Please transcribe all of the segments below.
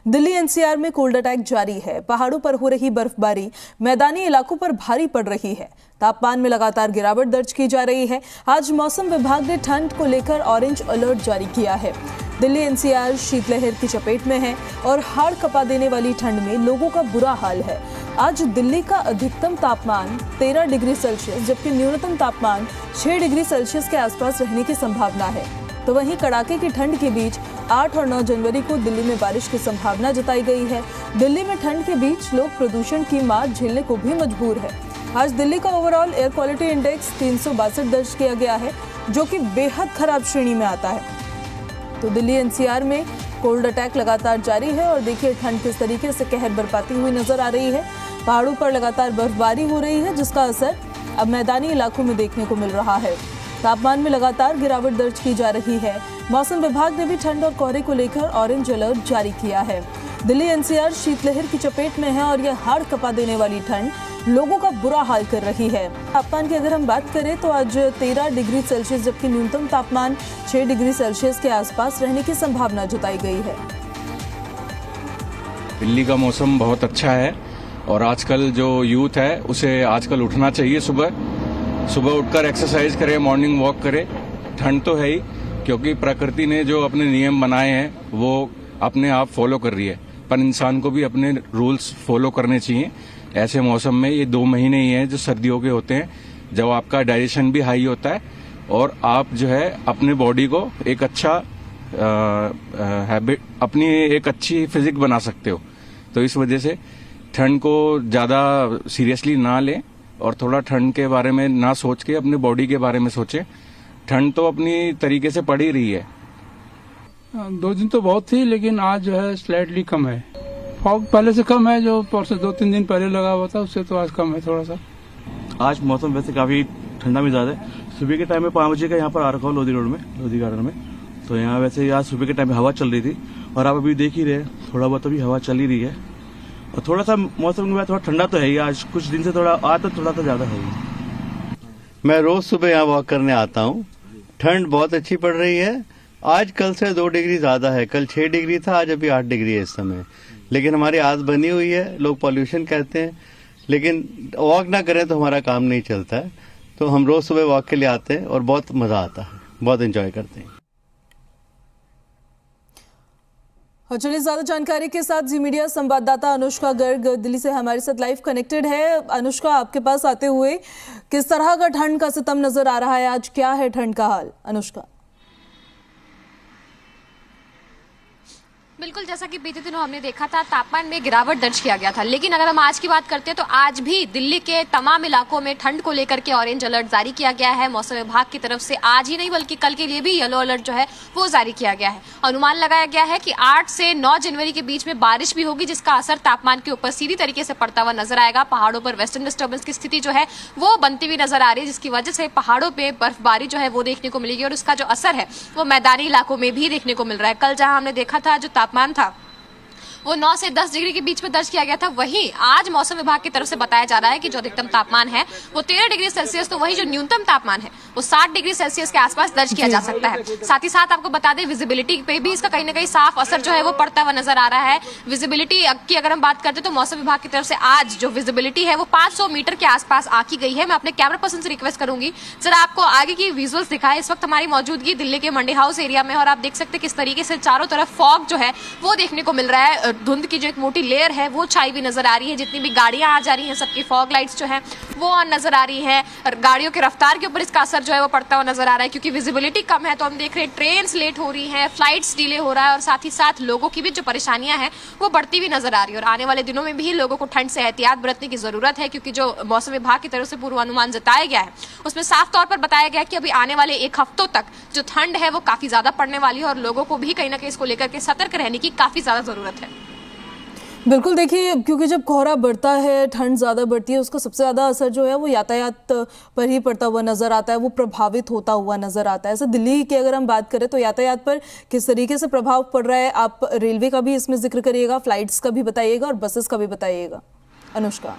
Delhi NCR में cold attack जारी है। पहाड़ों पर हो रही बर्फबारी मैदानी इलाकों पर भारी पड़ रही है। तापमान में लगातार गिरावट दर्ज की जा रही है। आज मौसम विभाग ने ठंड को लेकर ऑरेंज अलर्ट जारी किया है। दिल्ली एनसीआर शीतलहर की चपेट में है और हाड़ कपा देने वाली ठंड में लोगों का बुरा हाल है। आज दिल्ली का अधिकतम तापमान 13 डिग्री सेल्सियस जबकि न्यूनतम तापमान 6 डिग्री सेल्सियस के आसपास रहने की संभावना है। तो वहीं कड़ाके की ठंड के बीच 8 और 9 जनवरी को दिल्ली में बारिश की संभावना जताई गई है। दिल्ली में ठंड के बीच लोग प्रदूषण की मार झेलने को भी मजबूर है। आज दिल्ली का ओवरऑल एयर क्वालिटी इंडेक्स 362 दर्ज किया गया है, जो कि बेहद खराब श्रेणी में आता है। तो दिल्ली एनसीआर में कोल्ड अटैक लगातार जारी है और देखिए ठंड किस तरीके से कहर बरपाती हुई नजर आ रही है। पहाड़ों पर लगातार बर्फबारी हो रही है, जिसका असर अब मैदानी इलाकों में देखने को मिल रहा है। तापमान में लगातार गिरावट दर्ज की जा रही है। मौसम विभाग ने भी ठंड और कोहरे को लेकर ऑरेंज अलर्ट जारी किया है। दिल्ली एनसीआर शीतलहर की चपेट में है और यह हाड़ कपा देने वाली ठंड लोगों का बुरा हाल कर रही है। तापमान की अगर हम बात करें तो आज 13 डिग्री सेल्सियस जबकि न्यूनतम तापमान 6 डिग्री सेल्सियस के आसपास रहने की संभावना जताई गई है। दिल्ली का मौसम बहुत अच्छा है और आजकल जो यूथ है उसे आजकल उठना चाहिए। सुबह उठकर एक्सरसाइज करे, मॉर्निंग वॉक करे। ठंड तो है ही, क्योंकि प्रकृति ने जो अपने नियम बनाए हैं वो अपने आप फॉलो कर रही है, पर इंसान को भी अपने रूल्स फॉलो करने चाहिए। ऐसे मौसम में ये 2 महीने ही हैं जो सर्दियों के होते हैं, जब आपका डाइजेशन भी हाई होता है और आप जो है अपने बॉडी को एक अच्छा हैबिट, अपनी एक अच्छी फिजिक बना सकते हो। तो इस वजह से ठंड को ज्यादा सीरियसली ना लें और थोड़ा ठंड के बारे में ना सोच के अपने बॉडी के बारे में सोचें। ठंड तो अपनी तरीके से पड़ ही रही है। 2 दिन तो बहुत थी, लेकिन आज जो है स्लाइटली कम है। फॉग पहले से कम है, जो परसों 2-3 दिन पहले लगा हुआ था उससे तो आज कम है थोड़ा सा। आज मौसम वैसे काफी ठंडा मिजाज है। सुबह के टाइम में 5 बजे का यहाँ पर आ रखा हूँ लोधी रोड में, लोधी गार्डन में। तो यहाँ वैसे आज सुबह के टाइम में हवा चल रही थी और आप अभी देख ही रहे, थोड़ा बहुत अभी हवा चल ही रही है और थोड़ा सा मौसम में थोड़ा ठंडा तो है ही। आज कुछ दिन से थोड़ा तो ज्यादा है ही। मैं रोज सुबह यहाँ वॉक करने आता हूँ। ठंड बहुत अच्छी पड़ रही है। आज कल से 2 डिग्री ज्यादा है। कल 6 डिग्री था, आज अभी 8 डिग्री है इस समय। लेकिन हमारी आदत बनी हुई है, लोग पॉल्यूशन कहते हैं, लेकिन वॉक ना करें तो हमारा काम नहीं चलता है। तो हम रोज सुबह वॉक के लिए आते हैं और बहुत मजा आता है, बहुत एंजॉय करते हैं। और चलिए ज्यादा जानकारी के साथ जी मीडिया संवाददाता अनुष्का गर्ग दिल्ली से हमारे साथ लाइव कनेक्टेड है। अनुष्का, आपके पास आते हुए किस तरह का ठंड का सितम नजर आ रहा है? आज क्या है ठंड का हाल? अनुष्का। बिल्कुल, जैसा कि बीते दिनों हमने देखा था तापमान में गिरावट दर्ज किया गया था, लेकिन अगर हम आज की बात करते हैं तो आज भी दिल्ली के तमाम इलाकों में ठंड को लेकर के ऑरेंज अलर्ट जारी किया गया है। मौसम विभाग की तरफ से आज ही नहीं बल्कि कल के लिए भी येलो अलर्ट जो है वो जारी किया गया है। अनुमान लगाया गया है कि 8 से 9 जनवरी के बीच में बारिश भी होगी, जिसका असर तापमान के ऊपर सीधी तरीके से पड़ता हुआ नजर आएगा। पहाड़ों पर वेस्टर्न डिस्टर्बेंस की स्थिति जो है वो बनती हुई नजर आ रही है, जिसकी वजह से पहाड़ों पर बर्फबारी जो है वो देखने को मिलेगी और उसका जो असर है वो मैदानी इलाकों में भी देखने को मिल रहा है। कल जहां हमने देखा था जो तापमान था वो 9 से 10 डिग्री के बीच में दर्ज किया गया था, वहीं आज मौसम विभाग की तरफ से बताया जा रहा है कि जो अधिकतम तापमान है वो 13 डिग्री सेल्सियस, तो वहीं जो न्यूनतम तापमान है वो 60 डिग्री सेल्सियस के आसपास दर्ज किया जा सकता है। साथ ही साथ आपको बता दें विजिबिलिटी पे भी इसका कहीं ना कहीं साफ असर जो है वो पड़ता हुआ नजर आ रहा है। विजिबिलिटी की अगर हम बात करते तो मौसम विभाग की तरफ से आज जो विजिबिलिटी है वो 500 मीटर के आसपास आकी गई है। मैं अपने कैमरा पर्सन से रिक्वेस्ट करूंगी जरा आपको आगे की विजुअल्स दिखाएं। इस वक्त हमारी मौजूदगी दिल्ली के मंडी हाउस एरिया में और आप देख सकते हैं किस तरीके से चारों तरफ फॉग जो है वो देखने को मिल रहा है। धुंध की जो एक लेयर है वो छाई भी नजर आ रही है। जितनी भी गाड़ियां आ जा रही हैं सबकी फॉग लाइट्स जो है वो ऑन नजर आ रही है और गाड़ियों की रफ्तार के ऊपर इसका असर जो है वो पड़ता हुआ नजर आ रहा है, क्योंकि विजिबिलिटी कम है। तो हम देख रहे हैं ट्रेन्स लेट हो रही हैं, फ्लाइट्स डिले हो रहा है और साथ ही साथ लोगों की भी जो परेशानियां हैं वो बढ़ती हुई नजर आ रही है। और आने वाले दिनों में भी लोगों को ठंड से एहतियात बरतने की जरूरत है, क्योंकि जो मौसम विभाग की तरफ से पूर्वानुमान जताया गया है उसमें साफ तौर पर बताया गया कि अभी आने वाले 1 हफ्तों तक जो ठंड है वो काफी ज्यादा पड़ने वाली है और लोगों को भी कहीं ना कहीं इसको लेकर के सतर्क रहने की काफी ज्यादा जरूरत है। बिल्कुल, देखिए क्योंकि जब कोहरा बढ़ता है, ठंड ज़्यादा बढ़ती है, उसका सबसे ज़्यादा असर जो है वो यातायात पर ही पड़ता हुआ नज़र आता है, वो प्रभावित होता हुआ नज़र आता है। ऐसे दिल्ली की अगर हम बात करें तो यातायात पर किस तरीके से प्रभाव पड़ रहा है? आप रेलवे का भी इसमें जिक्र करिएगा, फ्लाइट्स का भी बताइएगा और बसेस का भी बताइएगा। अनुष्का।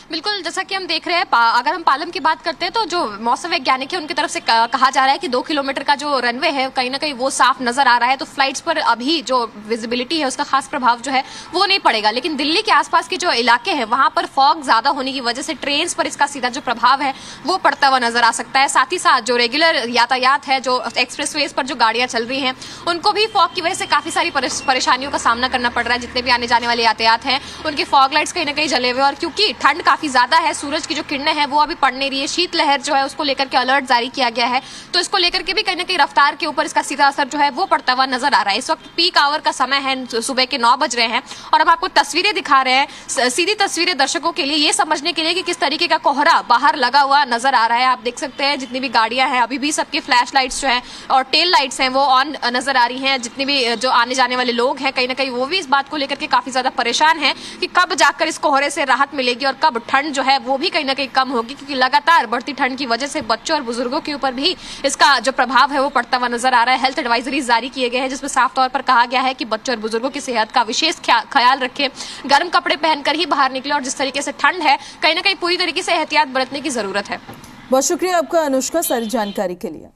बिल्कुल, जैसा कि हम देख रहे हैं, अगर हम पालम की बात करते हैं तो जो मौसम वैज्ञानिक है उनकी तरफ से कहा जा रहा है कि 2 किलोमीटर का जो रनवे है कहीं ना कहीं वो साफ नजर आ रहा है, तो फ्लाइट्स पर अभी जो विजिबिलिटी है उसका खास प्रभाव जो है वो नहीं पड़ेगा। लेकिन दिल्ली के आसपास के जो इलाके हैं वहां पर फॉग ज्यादा होने की वजह से ट्रेन पर इसका सीधा जो प्रभाव है वो पड़ता हुआ नजर आ सकता है। साथ ही साथ जो रेगुलर यातायात है, जो एक्सप्रेसवेज पर जो गाड़ियां चल रही हैं, उनको भी फॉग की वजह से काफी सारी परेशानियों का सामना करना पड़ रहा है। जितने भी आने जाने वाले यातायात हैं उनके फॉग लाइट्स कहीं ना कहीं जले हुए, और क्योंकि ठंड काफी ज्यादा है, सूरज की जो किरणें हैं वो अभी पड़ नहीं रही है, शीतलहर जो है उसको लेकर के अलर्ट जारी किया गया है, तो इसको लेकर के भी कहीं ना कहीं रफ्तार के ऊपर इसका सीधा असर जो है वो पड़ता हुआ नजर आ रहा है। इस वक्त पीक आवर का समय है, सुबह के 9 बज रहे हैं, और हम आपको तस्वीरें दिखा रहे हैं, सीधी तस्वीरें दर्शकों के लिए ये समझने के लिए कि किस तरीके का कोहरा बाहर लगा हुआ नजर आ रहा है। आप देख सकते हैं जितनी भी गाड़ियां हैं अभी भी सबकी फ्लैश लाइट्स जो है और टेल लाइट्स हैं वो ऑन नजर आ रही हैं। जितने भी जो आने जाने वाले लोग हैं कहीं ना कहीं वो भी इस बात को लेकर के काफी ज्यादा परेशान हैं कि कब जाकर इस कोहरे से राहत मिलेगी और कब ठंड जो है वो भी कहीं ना कहीं कम होगी, क्योंकि लगातार बढ़ती ठंड की वजह से बच्चों और बुजुर्गों के ऊपर भी इसका जो प्रभाव है वो पड़ता हुआ नजर आ रहा है। हेल्थ एडवाइजरी जारी किए गए हैं जिसमें साफ तौर पर कहा गया है कि बच्चों और बुजुर्गों की सेहत का विशेष ख्याल रखें, गर्म कपड़े पहनकर ही बाहर निकले, और जिस तरीके से ठंड है कहीं ना कहीं पूरी तरीके से एहतियात बरतने की जरूरत है। बहुत शुक्रिया आपका अनुष्का सारी जानकारी के लिए।